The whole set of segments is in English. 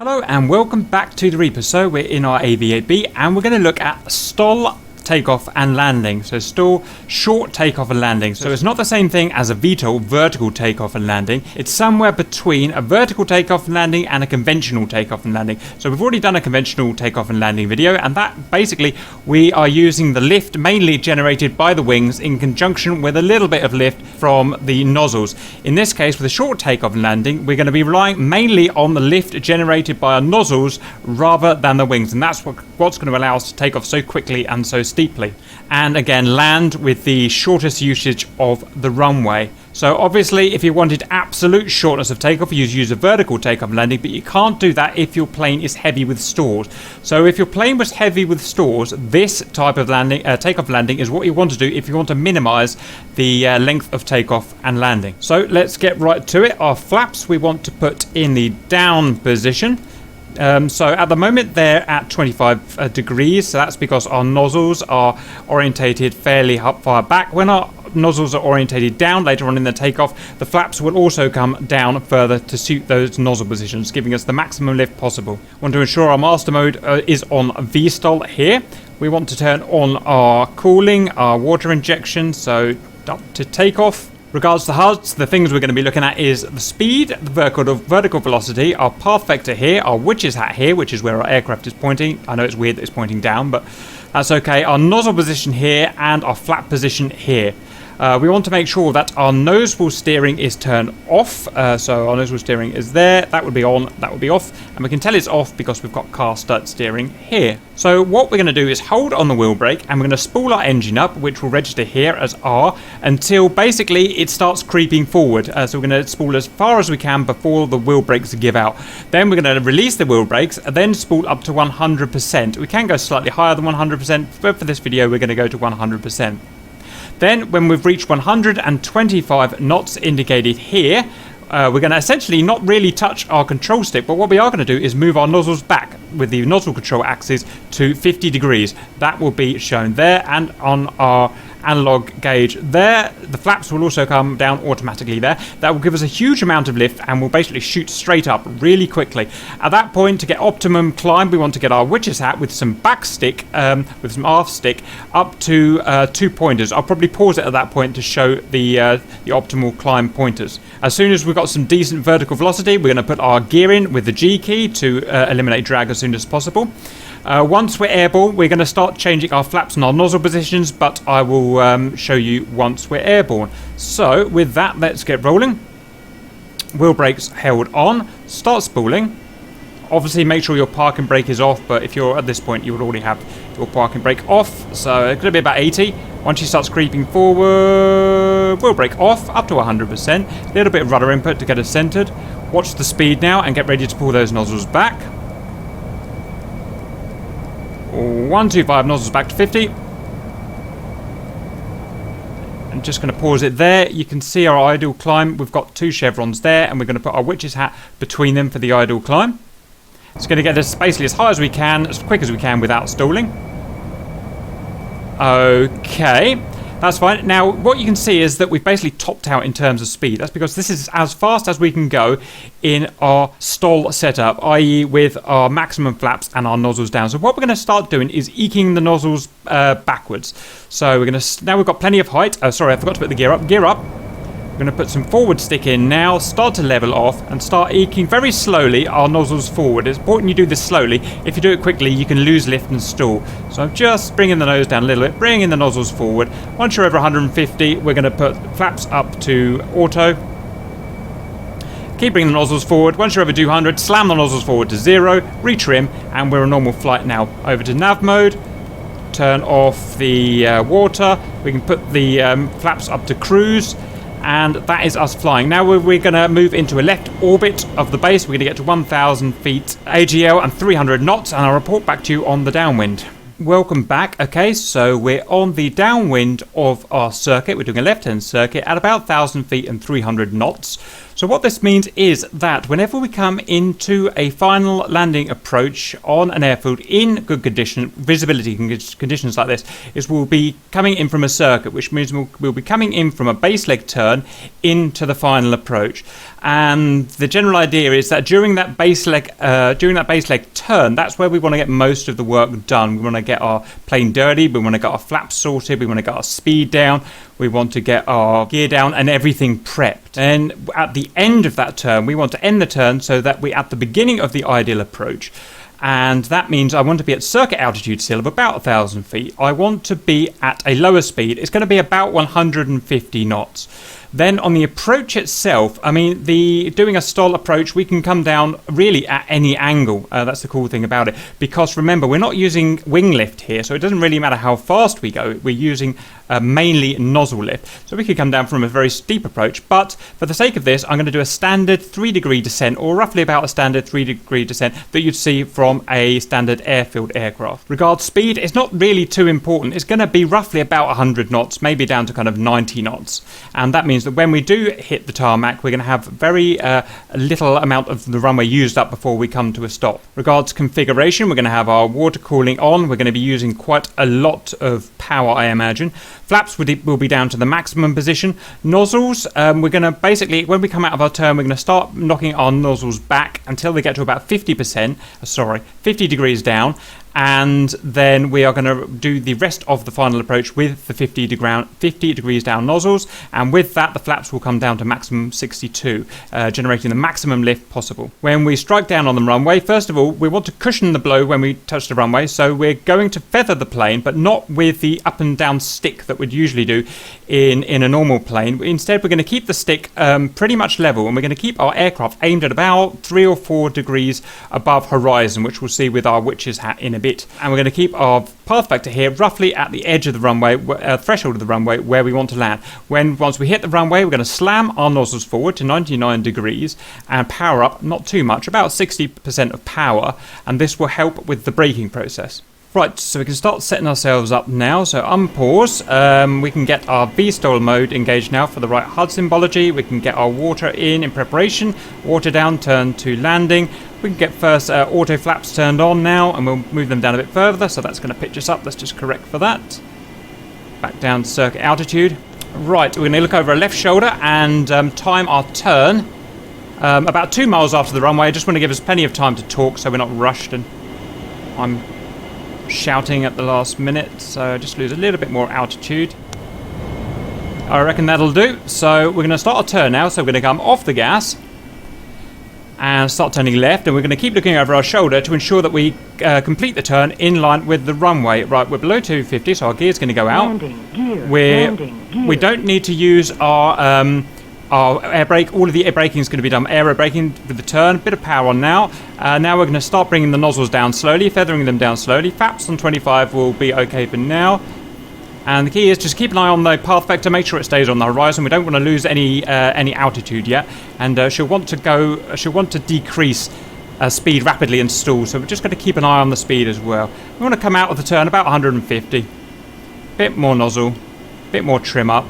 Hello and welcome back to the Reaper. So we're in our AV-8B and we're going to look at STOL takeoff and landing. So STOL, short takeoff and landing. So it's not the same thing as a VTOL, vertical takeoff and landing. It's somewhere between a vertical takeoff and landing and a conventional takeoff and landing. So we've already done a conventional takeoff and landing video, and that basically we are using the lift mainly generated by the wings in conjunction with a little bit of lift from the nozzles. In this case, with a short takeoff and landing, we're going to be relying mainly on the lift generated by our nozzles rather than the wings, and that's what's going to allow us to take off so quickly and so steeply, and again land with the shortest usage of the runway. So obviously if you wanted absolute shortness of takeoff, you'd use a vertical takeoff and landing, but you can't do that if your plane is heavy with stores. So if your plane was heavy with stores, this type of landing, takeoff and landing is what you want to do if you want to minimize the length of takeoff and landing. So let's get right to it. Our flaps we want to put in the down position. So at the moment they're at 25 degrees, so that's because our nozzles are orientated fairly far back. When our nozzles are orientated down later on in the takeoff, the flaps will also come down further to suit those nozzle positions, giving us the maximum lift possible. Want to ensure our master mode is on VSTOL here. We want to turn on our cooling, our water injection, so up to takeoff. Regards to HUDs, the things we're going to be looking at is the speed, the vertical velocity, our path vector here, our witch's hat here, which is where our aircraft is pointing. I know it's weird that it's pointing down, but that's okay. Our nozzle position here and our flap position here. We want to make sure that our nose wheel steering is turned off. So our nose wheel steering is there. That would be on, that would be off. And we can tell it's off because we've got car start steering here. So what we're going to do is hold on the wheel brake and we're going to spool our engine up, which will register here as R, until basically it starts creeping forward. So we're going to spool as far as we can before the wheel brakes give out. Then we're going to release the wheel brakes and then spool up to 100%. We can go slightly higher than 100%, but for this video we're going to go to 100%. Then when we've reached 125 knots indicated here, we're going to essentially not really touch our control stick, but what we are going to do is move our nozzles back with the nozzle control axis to 50 degrees. That will be shown there, and on our analog gauge there, the flaps will also come down automatically there. That will give us a huge amount of lift and will basically shoot straight up really quickly. At that point, to get optimum climb, we want to get our witch's hat with some back stick, with some aft stick, up to 2 pointers. I'll probably pause it at that point to show the optimal climb pointers. As soon as we've got some decent vertical velocity, we're going to put our gear in with the G key to eliminate drag as soon as possible. Once we're airborne, we're going to start changing our flaps and our nozzle positions, but I will show you once we're airborne. So with that, let's get rolling. Wheel brakes held on, start spooling. Obviously make sure your parking brake is off, but if you're at this point you would already have your parking brake off, so it's going to be about 80. Once she starts creeping forward, wheel brake off up to 100%. A little bit of rudder input to get us centered. Watch the speed now and get ready to pull those nozzles back. 125 nozzles back to 50. I'm just going to pause it there. You can see our idle climb. We've got 2 chevrons there, and we're going to put our witch's hat between them for the idle climb. It's going to get us basically as high as we can, as quick as we can without stalling. Okay, that's fine. Now, what you can see is that we've basically topped out in terms of speed. That's because this is as fast as we can go in our STOL setup, i.e. with our maximum flaps and our nozzles down. So what we're going to start doing is eking the nozzles backwards. So we're going to, now we've got plenty of height. Oh, sorry, I forgot to put the gear up. Gear up. We're going to put some forward stick in now, start to level off, and start eking very slowly our nozzles forward. It's important you do this slowly. If you do it quickly, you can lose lift and stall. So I'm just bringing the nose down a little bit, bringing the nozzles forward. Once you're over 150, we're going to put flaps up to auto. Keep bringing the nozzles forward. Once you're over 200, slam the nozzles forward to 0, retrim, and we're a normal flight now. Over to nav mode. Turn off the water. We can put the flaps up to cruise. And that is us flying. Now we're going to move into a left orbit of the base. We're going to get to 1,000 feet AGL and 300 knots, and I'll report back to you on the downwind. Welcome back. Okay, so we're on the downwind of our circuit. We're doing a left-hand circuit at about 1,000 feet and 300 knots. So what this means is that whenever we come into a final landing approach on an airfield in good condition, visibility conditions like this, is we'll be coming in from a circuit, which means we'll be coming in from a base leg turn into the final approach. And the general idea is that during that base leg turn, that's where we want to get most of the work done. We want to get our plane dirty, we want to get our flaps sorted, we want to get our speed down, we want to get our gear down and everything prepped. And at the end of that turn, we want to end the turn so that we're at the beginning of the ideal approach. And that means I want to be at circuit altitude still of about 1,000 feet. I want to be at a lower speed. It's going to be about 150 knots. Then on the approach itself, I mean, doing a STOL approach, we can come down really at any angle. That's the cool thing about it. Because remember, we're not using wing lift here, so it doesn't really matter how fast we go. We're using mainly nozzle lift. So we could come down from a very steep approach, but for the sake of this, I'm going to do a standard 3-degree descent, or roughly about a standard 3-degree descent that you'd see from a standard airfield aircraft. Regards speed, it's not really too important. It's going to be roughly about 100 knots, maybe down to kind of 90 knots. And that means that when we do hit the tarmac, we're going to have very little amount of the runway used up before we come to a stop. Regards configuration, we're going to have our water cooling on. We're going to be using quite a lot of power, I imagine. Flaps will be down to the maximum position. Nozzles, we're going to basically, when we come out of our turn, we're going to start knocking our nozzles back until they get to about 50 degrees down. And then we are going to do the rest of the final approach with the 50 degrees down nozzles, and with that the flaps will come down to maximum 62, generating the maximum lift possible. When we strike down on the runway, first of all we want to cushion the blow when we touch the runway, so we're going to feather the plane, but not with the up and down stick that we'd usually do in a normal plane. Instead we're going to keep the stick pretty much level, and we're going to keep our aircraft aimed at about 3 or 4 degrees above horizon, which we'll see with our witch's hat in a bit. And we're going to keep our path vector here roughly at the edge of the runway, threshold of the runway where we want to land. Once we hit the runway, we're going to slam our nozzles forward to 99 degrees and power up, not too much, about 60% of power, and this will help with the braking process. Right, so we can start setting ourselves up now. So unpause. We can get our V-STOL mode engaged now for the right HUD symbology. We can get our water in preparation. Water down, turn to landing. We can get first auto flaps turned on now, and we'll move them down a bit further. So that's going to pitch us up. Let's just correct for that. Back down to circuit altitude. Right, we're going to look over our left shoulder and time our turn. About 2 miles after the runway. I just want to give us plenty of time to talk so we're not rushed, and I'm shouting at the last minute, so just lose a little bit more altitude. I reckon that'll do. So we're going to start our turn now, so we're going to come off the gas and start turning left, and we're going to keep looking over our shoulder to ensure that we complete the turn in line with the runway. Right, we're below 250, so our gear's going to go out. We don't need to use our air brake. All of the air braking is going to be done aero braking with the turn. Bit of power on now. Now we're going to start bringing the nozzles down slowly, feathering them down slowly. Flaps on 25 will be okay for now. And the key is just keep an eye on the path vector, make sure it stays on the horizon. We don't want to lose any altitude yet. And she'll want to decrease speed rapidly and stall. So we're just going to keep an eye on the speed as well. We want to come out of the turn about 150. Bit more nozzle, bit more trim up.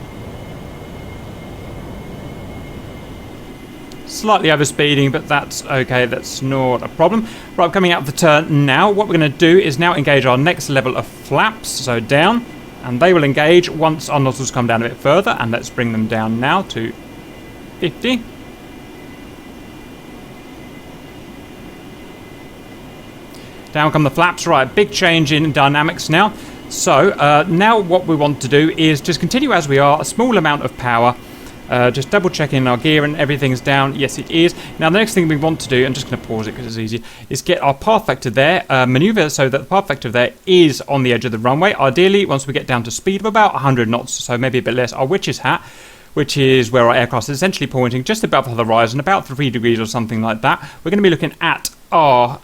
Slightly overspeeding, but that's okay, that's not a problem. Right, I'm coming out of the turn now. What we're going to do is now engage our next level of flaps, so down, and they will engage once our nozzles come down a bit further, and let's bring them down now to 50. Down come the flaps. Right, big change in dynamics now. So now what we want to do is just continue as we are, a small amount of power. Just double checking our gear and everything's down. Yes, it is. Now the next thing we want to do, I'm just going to pause it because it's easy, is get our path vector there, maneuver so that the path vector there is on the edge of the runway. Ideally, once we get down to speed of about 100 knots, so maybe a bit less, our witch's hat, which is where our aircraft is essentially pointing just above the horizon, about 3 degrees or something like that. We're going to be looking at our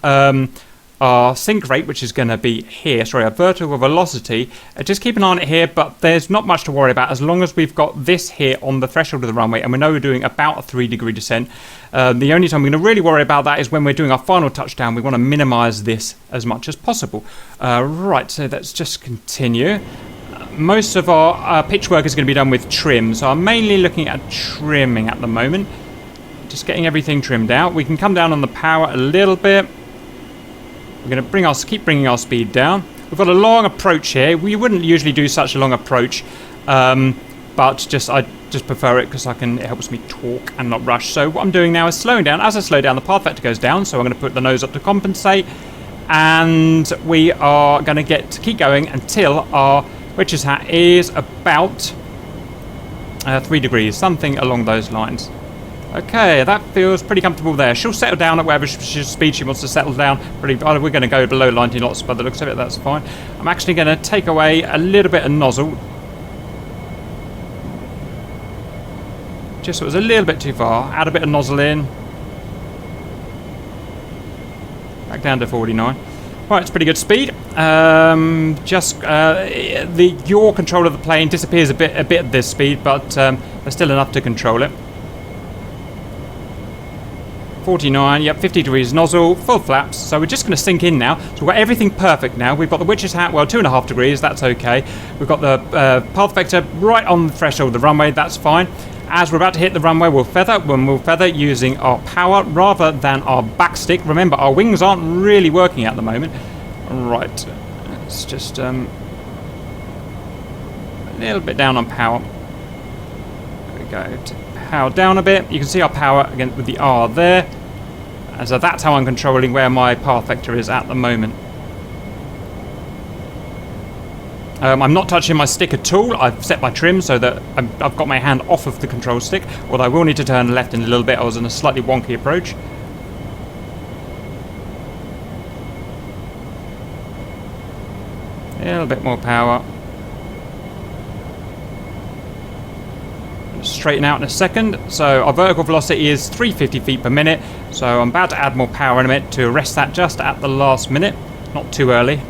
sink rate, which is going to be here, our vertical velocity. Just keep an eye on it here, but there's not much to worry about as long as we've got this here on the threshold of the runway, and we know we're doing about a 3-degree descent. The only time we're going to really worry about that is when we're doing our final touchdown. We want to minimize this as much as possible. Right, so let's just continue. Most of our pitch work is going to be done with trim, so I'm mainly looking at trimming at the moment. Just getting everything trimmed out. We can come down on the power a little bit. We're going to keep bringing our speed down. We've got a long approach here. We wouldn't usually do such a long approach, but I just prefer it because it helps me talk and not rush. So what I'm doing now is slowing down. As I slow down, the path vector goes down, so I'm going to put the nose up to compensate, and we are going to keep going until our witch's hat is about 3 degrees, something along those lines. Okay, that feels pretty comfortable there. She'll settle down at whatever speed she wants to settle down. We're going to go below 90 knots by the looks of it, that's fine. I'm actually going to take away a little bit of nozzle. Just so it was a little bit too far. Add a bit of nozzle in. Back down to 49. Right, it's pretty good speed. Your control of the plane disappears a bit at this speed, but there's still enough to control it. 49, yep, 50 degrees nozzle, full flaps. So we're just going to sink in now. So we've got everything perfect now. We've got the witch's hat, well, 2.5 degrees, that's okay. We've got the path vector right on the threshold of the runway, that's fine. As we're about to hit the runway, we'll feather using our power rather than our backstick. Remember, our wings aren't really working at the moment. Right, let's just a little bit down on power. There we go. Power down a bit. You can see our power again with the R there. And so that's how I'm controlling where my path vector is at the moment. I'm not touching my stick at all. I've set my trim so that I've got my hand off of the control stick. Although I will need to turn left in a little bit. I was in a slightly wonky approach. A little bit more power. Straighten out in a second. So our vertical velocity is 350 feet per minute. So I'm about to add more power in a minute to arrest that just at the last minute. Not too early.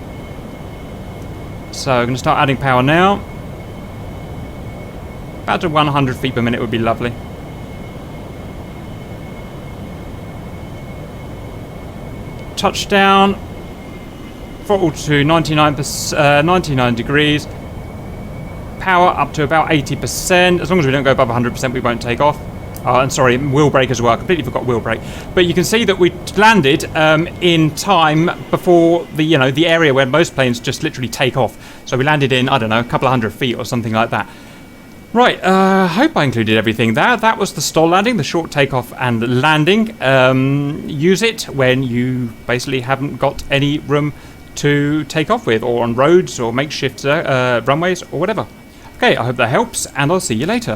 So I'm going to start adding power now. About to 100 feet per minute would be lovely. Touchdown. Throttle to 99 degrees. Power up to about 80%. As long as we don't go above 100%, we won't take off. And sorry, wheel brake as well. I completely forgot wheel brake. But you can see that we landed in time before the area where most planes just literally take off. So we landed in, I don't know, a couple of 100 feet or something like that. Right, hope I included everything there. That was the STOL landing, the short takeoff and landing. Use it when you basically haven't got any room to take off with, or on roads or makeshift runways or whatever. Okay, I hope that helps, and I'll see you later.